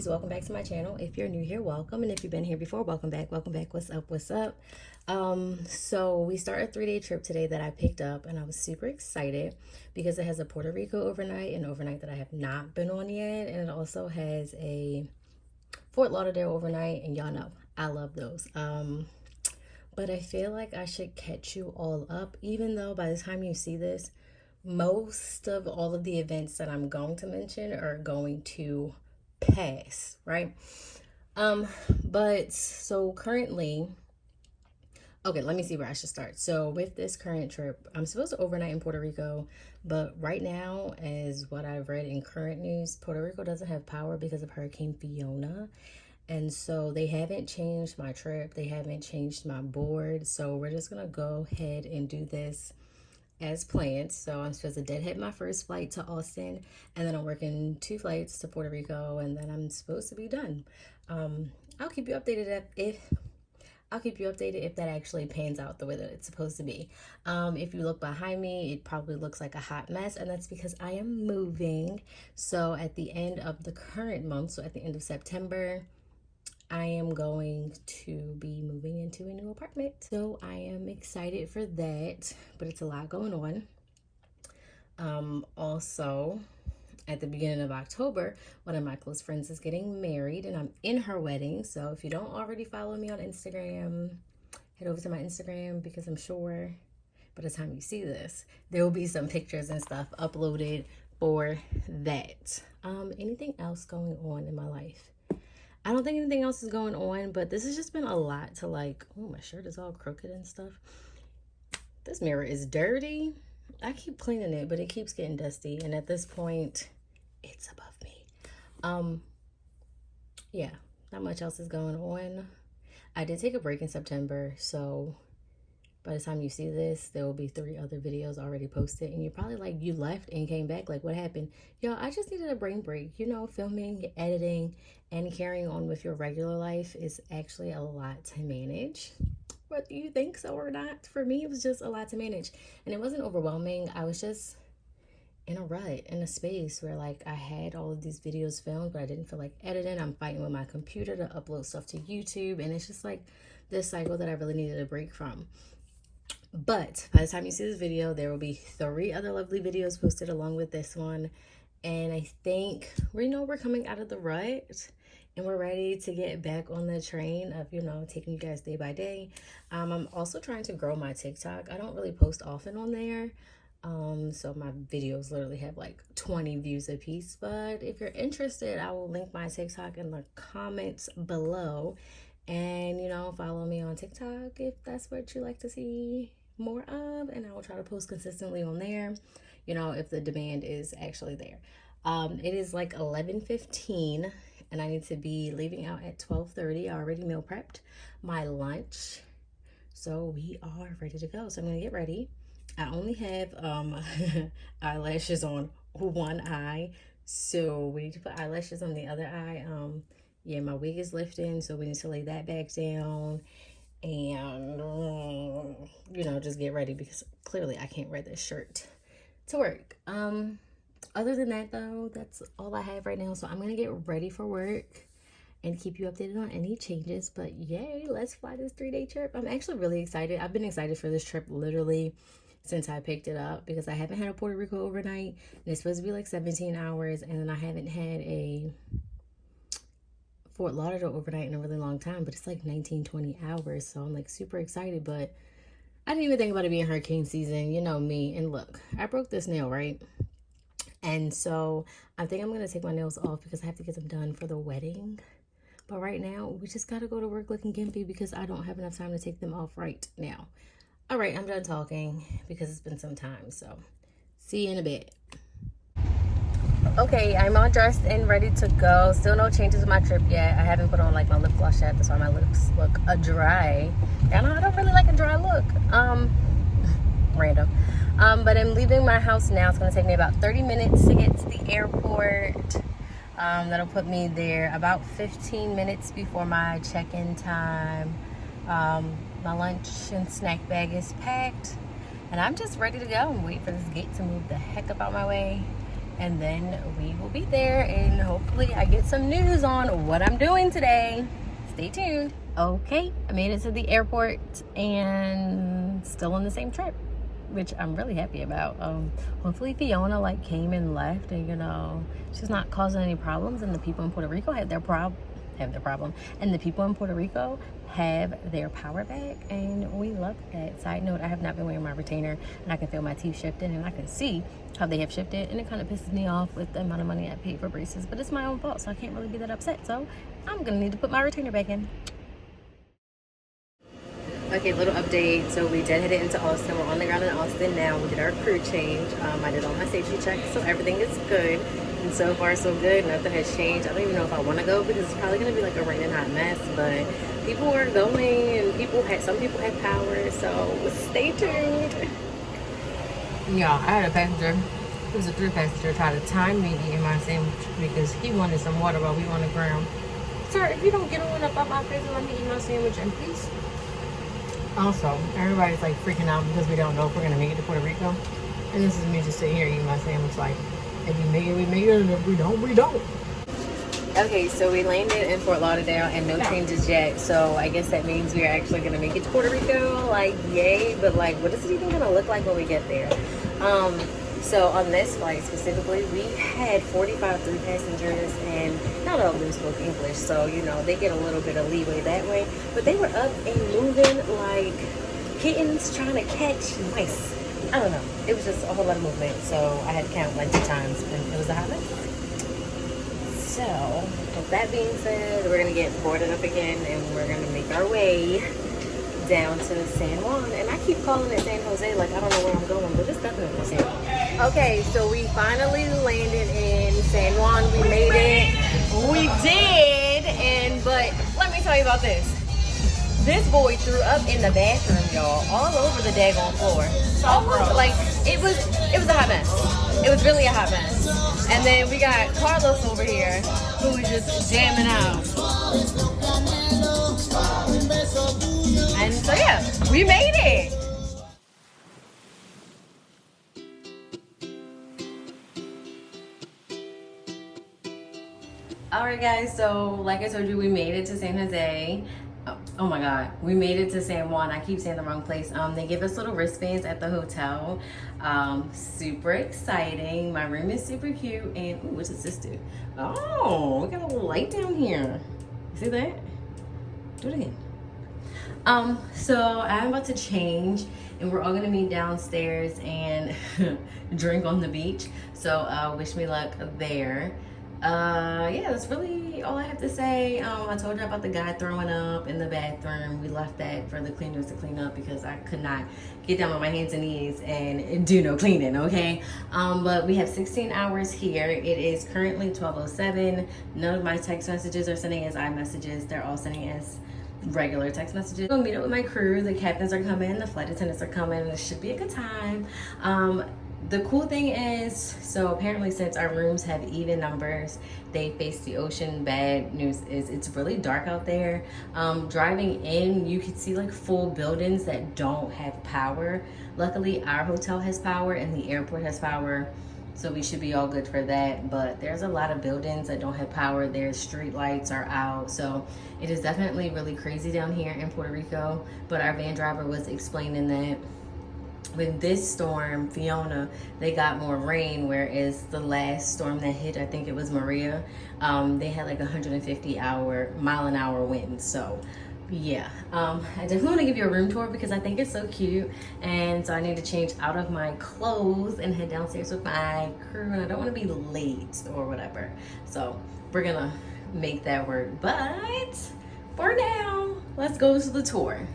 loves, welcome back to my channel. If you're new here, welcome, and if you've been here before, welcome back. What's up? So we start a 3-day trip today that I picked up, and I was super excited because it has a Puerto Rico overnight, an overnight that I have not been on yet, and it also has a Fort Lauderdale overnight, and y'all know I love those. But I feel like I should catch you all up, even though by the time you see this, most of all of the events that I'm going to mention are going to pass, right? But so currently, okay, let me see where I should start. So with this current trip, I'm supposed to overnight in Puerto Rico, but right now, as what I've read in current news, Puerto Rico doesn't have power because of Hurricane Fiona. And so they haven't changed my trip. They haven't changed my board. So we're just going to go ahead and do this as planned. So I'm supposed to deadhead my first flight to Austin, and then I'm working 2 flights to Puerto Rico, and then I'm supposed to be done. I'll keep you updated if that actually pans out the way that it's supposed to be. If you look behind me, it probably looks like a hot mess, and that's because I am moving. So at the end of the current month, so at the end of September, I am going to be moving into a new apartment. So I am excited for that, but it's a lot going on. Also, at the beginning of October, one of my close friends is getting married, and I'm in her wedding. So if you don't already follow me on Instagram, head over to my Instagram, because I'm sure by the time you see this, there will be some pictures and stuff uploaded for that. Anything else going on in my life? I don't think anything else is going on, but this has just been a lot to like, oh, my shirt is all crooked and stuff. This mirror is dirty. I keep cleaning it, but it keeps getting dusty. And at this point, it's above me. Yeah, not much else is going on. I did take a break in September, so by the time you see this, there will be 3 other videos already posted, and you're probably like, you left and came back, like what happened? Yo, I just needed a brain break. You know, filming, editing, and carrying on with your regular life is actually a lot to manage, whether you think so or not. For me, it was just a lot to manage, and it wasn't overwhelming. I was just in a rut, in a space where like I had all of these videos filmed, but I didn't feel like editing. I'm fighting with my computer to upload stuff to YouTube, and it's just like this cycle that I really needed a break from. But by the time you see this video, there will be 3 other lovely videos posted along with this one. And I think we're coming out of the rut, and we're ready to get back on the train of, taking you guys day by day. I'm also trying to grow my TikTok. I don't really post often on there. So my videos literally have like 20 views a piece. But if you're interested, I will link my TikTok in the comments below. And, follow me on TikTok if that's what you like to see more of. And I will try to post consistently on there, if the demand is actually there. It is like 11:15, and I need to be leaving out at 12:30. I already meal prepped my lunch, so we are ready to go. So I'm going to get ready. I only have eyelashes on one eye, so we need to put eyelashes on the other eye. Yeah, my wig is lifting, so we need to lay that back down and, just get ready, because clearly I can't wear this shirt to work. Other than that, though, that's all I have right now. So I'm going to get ready for work and keep you updated on any changes. But yay, let's fly this 3-day trip. I'm actually really excited. I've been excited for this trip literally since I picked it up, because I haven't had a Puerto Rico overnight, and it's supposed to be like 17 hours, and then I haven't had a Fort Lauderdale overnight in a really long time, but it's like 19-20 hours. So I'm like super excited, but I didn't even think about it being hurricane season. You know me. And look, I broke this nail, right? And so I think I'm going to take my nails off because I have to get them done for the wedding. But right now, we just got to go to work looking gimpy because I don't have enough time to take them off right now. All right, I'm done talking because it's been some time. So see you in a bit. Okay, I'm all dressed and ready to go. Still no changes in my trip yet. I haven't put on like my lip gloss yet. That's why my lips look dry. I don't really like a dry look. Random. But I'm leaving my house now. It's going to take me about 30 minutes to get to the airport. That'll put me there about 15 minutes before my check-in time. My lunch and snack bag is packed, and I'm just ready to go and wait for this gate to move the heck up out my way and then we will be there, and hopefully I get some news on what I'm doing today. Stay tuned. Okay, I made it to the airport and still on the same trip, which I'm really happy about. Hopefully Fiona like came and left, and she's not causing any problems, and the people in Puerto Rico have their problem, and the people in Puerto Rico have their power back, and we love that. Side note, I have not been wearing my retainer, and I can feel my teeth shifting, and I can see how they have shifted, and it kind of pisses me off with the amount of money I paid for braces, but it's my own fault, so I can't really be that upset. So I'm gonna need to put my retainer back in. Okay, little update. So we did head into Austin. We're on the ground in Austin now. We did our crew change. I did all my safety checks, so everything is good. And so far, so good. Nothing has changed. I don't even know if I want to go because it's probably going to be like a raining hot mess. But people are going, and some people had power. So stay tuned. Yeah, I had a passenger. It was a 3-passenger. Try to time me eating my sandwich because he wanted some water while we were on the ground. Sir, if you don't get on up out my face and let me eat my sandwich, and please. Also, everybody's like freaking out because we don't know if we're gonna make it to Puerto Rico. And this is me just sitting here eating my sandwich like, if we make it, we make it, and if we don't, we don't. Okay, so we landed in Fort Lauderdale and no changes yet. So I guess that means we are actually gonna make it to Puerto Rico. Like, yay, but like, what is it even gonna look like when we get there? So on this flight specifically, we had 45 3 passengers, and not all of them spoke English, so they get a little bit of leeway that way. But they were up and moving like kittens trying to catch mice. I don't know. It was just a whole lot of movement, so I had to count like 2 times, and it was a hot mess. So with that being said, we're gonna get boarded up again, and we're gonna make our way down to San Juan. And I keep calling it San Jose, like I don't know where I'm going, but it's definitely San Juan. Okay, so we finally landed in San Juan. We made it. We did, but let me tell you about this. This boy threw up in the bathroom, y'all, all over the daggone floor. All over, like it was a hot mess. It was really a hot mess. And then we got Carlos over here who was just jamming out. And so yeah, we made it. Alright guys, so like I told you, we made it to San Jose. Oh my god, we made it to San Juan. I keep saying the wrong place. They give us little wristbands at the hotel. Super exciting. My room is super cute. And ooh, what does this do? Oh, we got a little light down here. You see that? Do it again. So I'm about to change, and we're all gonna meet downstairs and drink on the beach. So wish me luck there. Yeah, that's really all I have to say. I told you about the guy throwing up in the bathroom. We left that for the cleaners to clean up because I could not get down on my hands and knees and do no cleaning, okay? But we have 16 hours here. It is currently 12:07. None of my text messages are sending as iMessages. They're all sending as regular text messages. I'll meet up with my crew. The captains are coming, the flight attendants are coming. It should be a good time. The cool thing is, so apparently since our rooms have even numbers, they face the ocean. Bad news is it's really dark out there. Driving in, you can see like full buildings that don't have power. Luckily, our hotel has power and the airport has power, so we should be all good for that. But there's a lot of buildings that don't have power. Their street lights are out, so it is definitely really crazy down here in Puerto Rico. But our van driver was explaining that with this storm, Fiona, they got more rain, whereas the last storm that hit, I think it was Maria, they had like 150-mile-an-hour winds. So yeah, I definitely want to give you a room tour because I think it's so cute, and so I need to change out of my clothes and head downstairs with my crew, and I don't want to be late or whatever, so we're gonna make that work. But for now, let's go to the tour.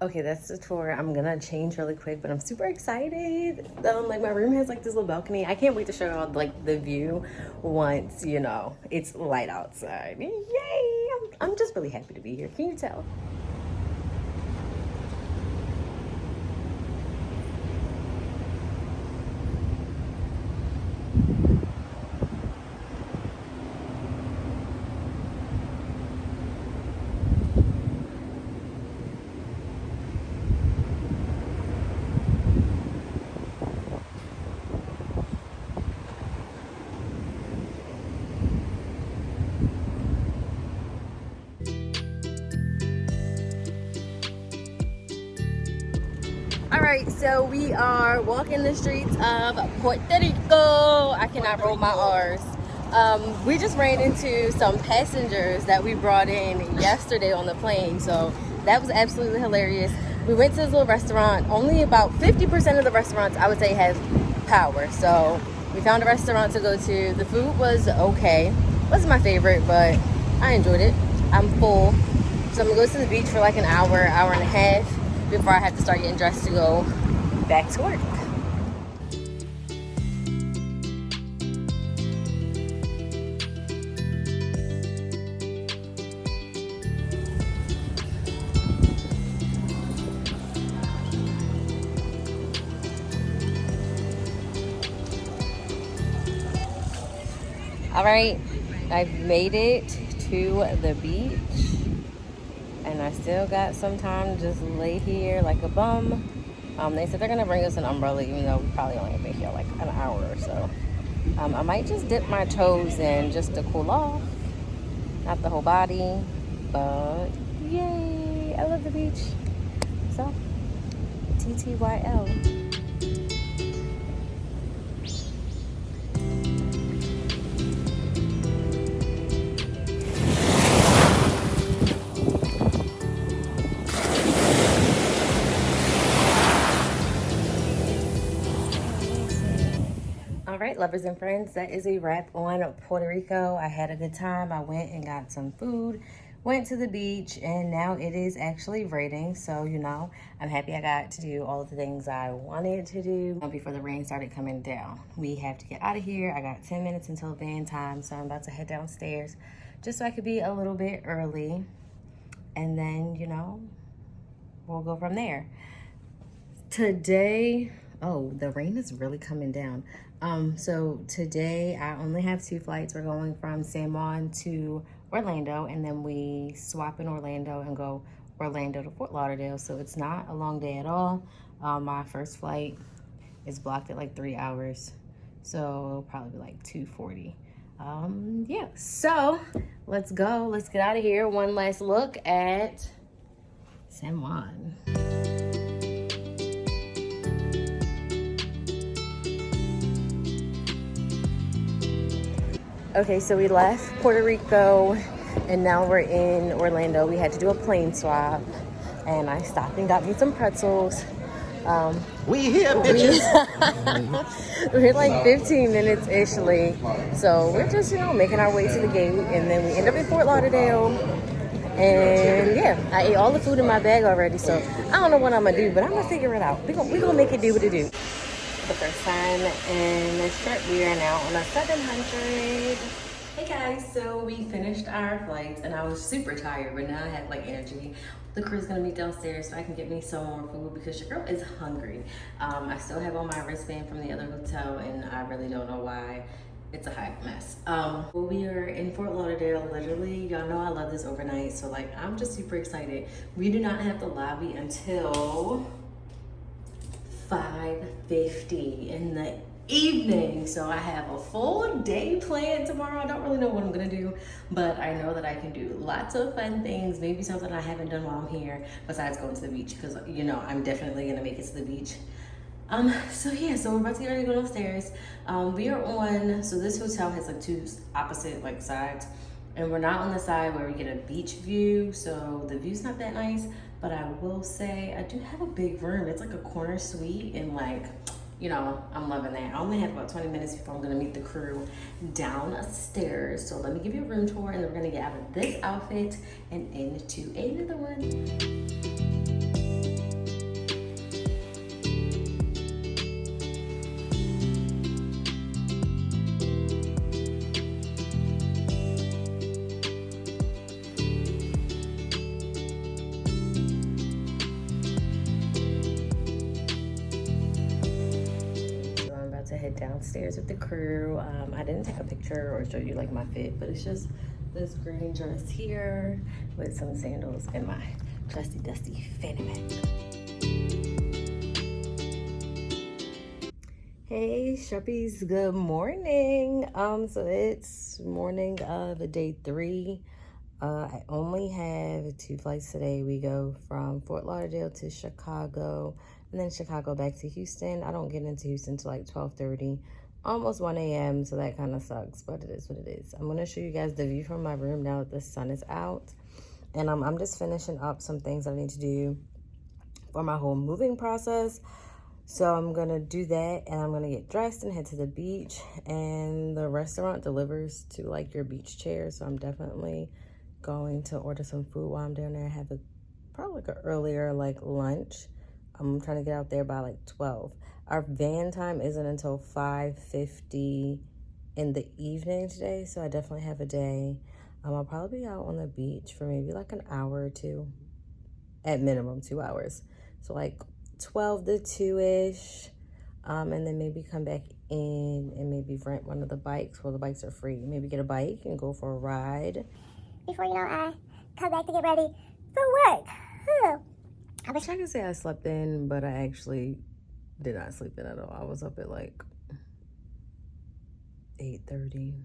Okay, that's the tour. I'm gonna change really quick, but I'm super excited. Like my room has like this little balcony. I can't wait to show y'all like the view once, it's light outside. Yay! I'm just really happy to be here. Can you tell? All right, so we are walking the streets of Puerto Rico. I cannot roll my R's. We just ran into some passengers that we brought in yesterday on the plane, so that was absolutely hilarious. We went to this little restaurant. Only about 50% of the restaurants, I would say, have power. So we found a restaurant to go to. The food was okay. Wasn't my favorite, but I enjoyed it. I'm full. So I'm gonna go to the beach for like an hour and a half before I have to start getting dressed to go back to work. All right, I've made it to the beach. And I still got some time to just lay here like a bum. They said they're gonna bring us an umbrella, even though we probably only have been here like an hour or so. I might just dip my toes in just to cool off. Not the whole body, but yay, I love the beach. So, TTYL. All right, lovers and friends, that is a wrap on Puerto Rico. I had a good time. I went and got some food, went to the beach, and now it is actually raining. So, you know, I'm happy I got to do all of the things I wanted to do before the rain started coming down. We have to get out of here. I got 10 minutes until van time, so I'm about to head downstairs just so I could be a little bit early. And then, you know, we'll go from there. Today, oh, the rain is really coming down. So today I only have 2 flights. We're going from San Juan to Orlando, and then we swap in Orlando and go Orlando to Fort Lauderdale. So it's not a long day at all. My first flight is blocked at like 3 hours. So it'll probably be like 2:40. Yeah, so let's go. Let's get out of here. One last look at San Juan. Okay, so we left Puerto Rico and now we're in Orlando. We had to do a plane swap and I stopped and got me some pretzels. We here, bitches. We're like 15 minutes ish late. So we're just, you know, making our way to the gate, and then we end up in Fort Lauderdale. And yeah, I ate all the food in my bag already, so I don't know what I'm gonna do, but I'm gonna figure it out. We're gonna make it do what it do. The first time in this trip, we are now on a 700. Hey guys, so we finished our flights and I was super tired, but now I have like energy. The crew's gonna meet downstairs so I can get me some more food because your girl is hungry. I still have on my wristband from the other hotel and I really don't know why. It's a hot mess. We are in Fort Lauderdale, literally. Y'all know I love this overnight, so like I'm just super excited. We do not have the lobby until 5:50 in the evening, so I have a full day planned tomorrow. I don't really know what I'm gonna do, but I know that I can do lots of fun things, maybe something I haven't done while I'm here besides going to the beach, because you know I'm definitely gonna make it to the beach. So yeah, so we're about to get ready to go downstairs. We are on, so this hotel has like 2 opposite like sides, and we're not on the side where we get a beach view, so the view's not that nice. But I will say I do have a big room. It's like a corner suite, and like, you know, I'm loving that. I only have about 20 minutes before I'm gonna meet the crew downstairs. So let me give you a room tour, and then we're gonna get out of this outfit and into another one. head downstairs with the crew. I didn't take a picture or show you like my fit, but it's just this green dress here with some sandals and my trusty dusty fanny pack. Hey Sharpies, good morning. So it's morning of day 3. I only have 2 flights today. We go from Fort Lauderdale to Chicago, and then Chicago back to Houston. I don't get into Houston till like 12:30, almost 1 a.m. So that kind of sucks, but it is what it is. I'm gonna show you guys the view from my room now that the sun is out, and I'm just finishing up some things I need to do for my whole moving process. So I'm gonna do that, and I'm gonna get dressed and head to the beach. And the restaurant delivers to like your beach chair, so I'm definitely going to order some food while I'm down there. Have probably like an earlier like lunch. I'm trying to get out there by like 12. Our van time isn't until 5:50 in the evening today, so I definitely have a day. I'll probably be out on the beach for maybe like an hour or 2, at minimum 2 hours. So like 12 to 2-ish, and then maybe come back in and maybe rent one of the bikes. Well, the bikes are free. Maybe get a bike and go for a ride before, I come back to get ready for work. I wish I could say I slept in, but I actually did not sleep in at all. I was up at like 8:30,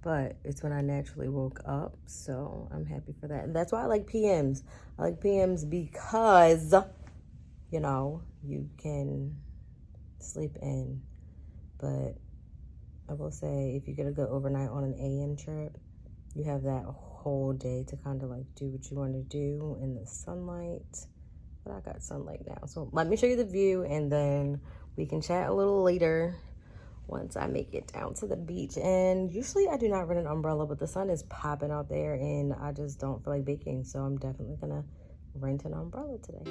but it's when I naturally woke up, so I'm happy for that. And that's why I like PMs. I like PMs because, you can sleep in. But I will say, if you get a good overnight on an AM trip, you have that whole day to kind of like do what you want to do in the sunlight. But I got sunlight now, so let me show you the view, and then we can chat a little later once I make it down to the beach. And usually I do not rent an umbrella, but the sun is popping out there and I just don't feel like baking, so I'm definitely gonna rent an umbrella today.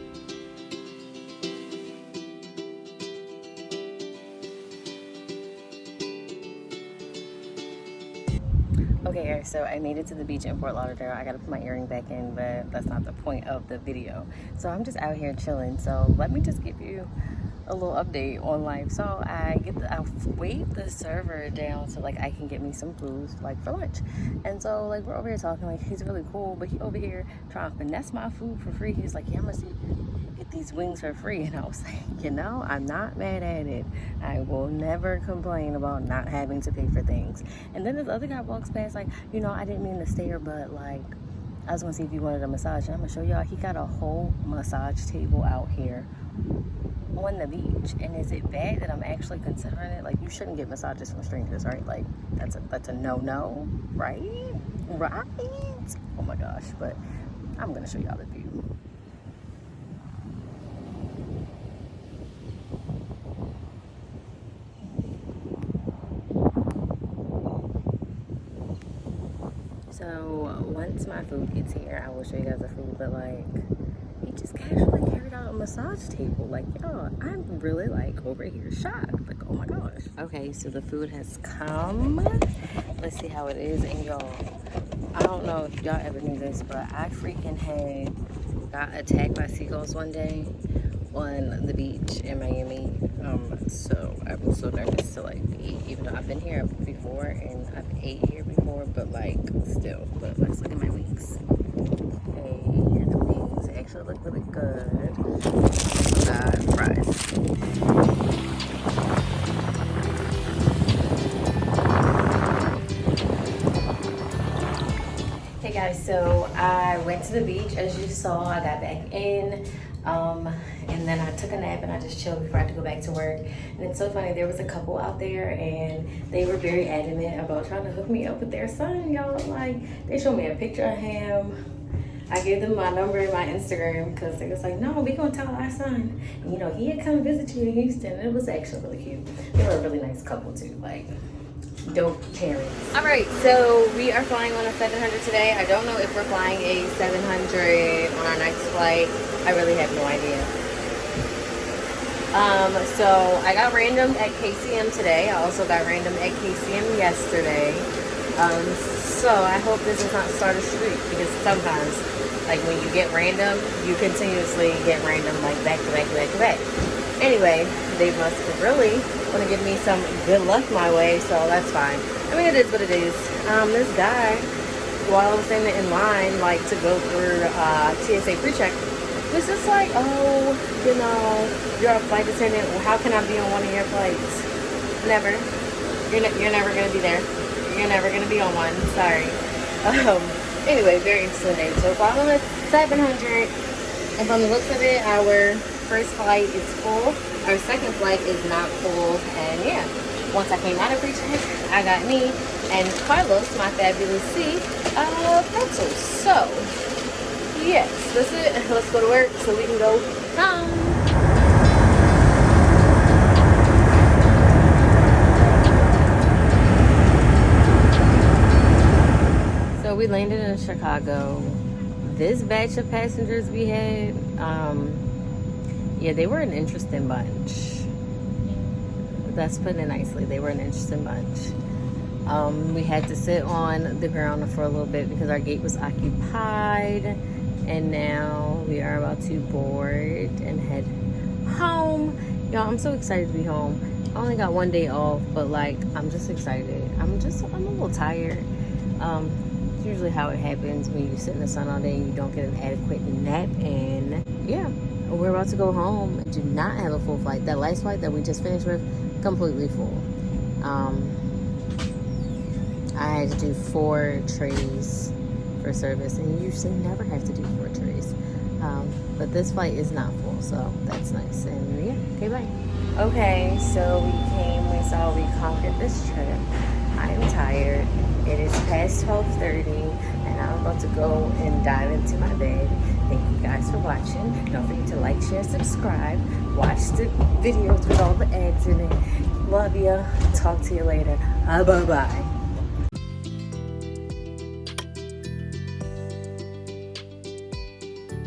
Okay guys, so I made it to the beach in Fort Lauderdale. I gotta put my earring back in, but that's not the point of the video. So I'm just out here chilling. So let me just give you a little update on life. So I wave the server down so like I can get me some food like for lunch. And so like we're over here talking, like he's really cool, but he over here trying to finesse my food for free. He's like, yeah, I'm gonna see get these wings for free. And I was like, I'm not mad at it. I will never complain about not having to pay for things. And then this other guy walks past like, I didn't mean to stare, but like I was gonna see if you wanted a massage. And I'm gonna show y'all, he got a whole massage table out here on the beach. And is it bad that I'm actually considering it? Like, you shouldn't get massages from strangers, right? Like that's a no-no, right? Oh my gosh. But I'm gonna show y'all the view. So once my food gets here, I will show you guys the food. But like, he just casually carried out a massage table. Like, y'all, I'm really like over here shocked. Like, oh my gosh. Okay, so the food has come. Let's see how it is. And y'all, I don't know if y'all ever knew this, but I freaking got attacked by seagulls one day on the beach in Miami. So I was so nervous to like eat, even though I've been here before and I've ate here before, but like still. But let's look at my wings. Okay, here the wings actually look really good. Fries. Hey guys, so I went to the beach as you saw. I got back in. And then I took a nap and I just chilled before I had to go back to work. And it's so funny, there was a couple out there and they were very adamant about trying to hook me up with their son, y'all. Like, they showed me a picture of him. I gave them my number and my Instagram because they was like, no, we gonna tell our son. And he had come visit you in Houston, and it was actually really cute. They were a really nice couple too, like dope parents. All right, so we are flying on a 700 today. I don't know if we're flying a 700 on our next flight. I really have no idea. So I got random at KCM today. I also got random at KCM yesterday. So I hope this does not start a streak, because sometimes, like when you get random, you continuously get random, like back to back to back to back. Anyway, they must really want to give me some good luck my way, so that's fine. I mean, it is what it is. This guy, while I was standing in line, like, to go through TSA pre-check, was just like, oh, you know, you're a flight attendant. Well, how can I be on one of your flights? Never. You're never going to be there. You're never going to be on one. Sorry. Anyway, very interesting day. So if I'm on a 700, and from the looks of it, our first flight is full. Our second flight is not full. And yeah, once I came out of pre-check, I got me and Carlos, my fabulous C, pretzels. So, yes, that's it. Let's go to work so we can go home. So we landed in Chicago. This batch of passengers we had, yeah, they were an interesting bunch. That's putting it nicely. They were an interesting bunch. We had to sit on the ground for a little bit because our gate was occupied. And now we are about to board and head home. Y'all, I'm so excited to be home. I only got one day off, but like, I'm just excited. I'm a little tired. It's usually how it happens when you sit in the sun all day and you don't get an adequate nap. And yeah, we're about to go home and do not have a full flight. That last flight that we just finished with, completely full. I had to do 4 trays for service, and you usually never have to do 4 trays. But this flight is not full, so that's nice. And yeah, okay, bye. Okay, so we saw, we conquered this trip. I am tired. It is past 12:30, and I'm about to go and dive into my bed. Thank you guys for watching. Don't forget to like, share, subscribe. Watch the videos with all the ads in it. Love ya. Talk to you later. Bye-bye.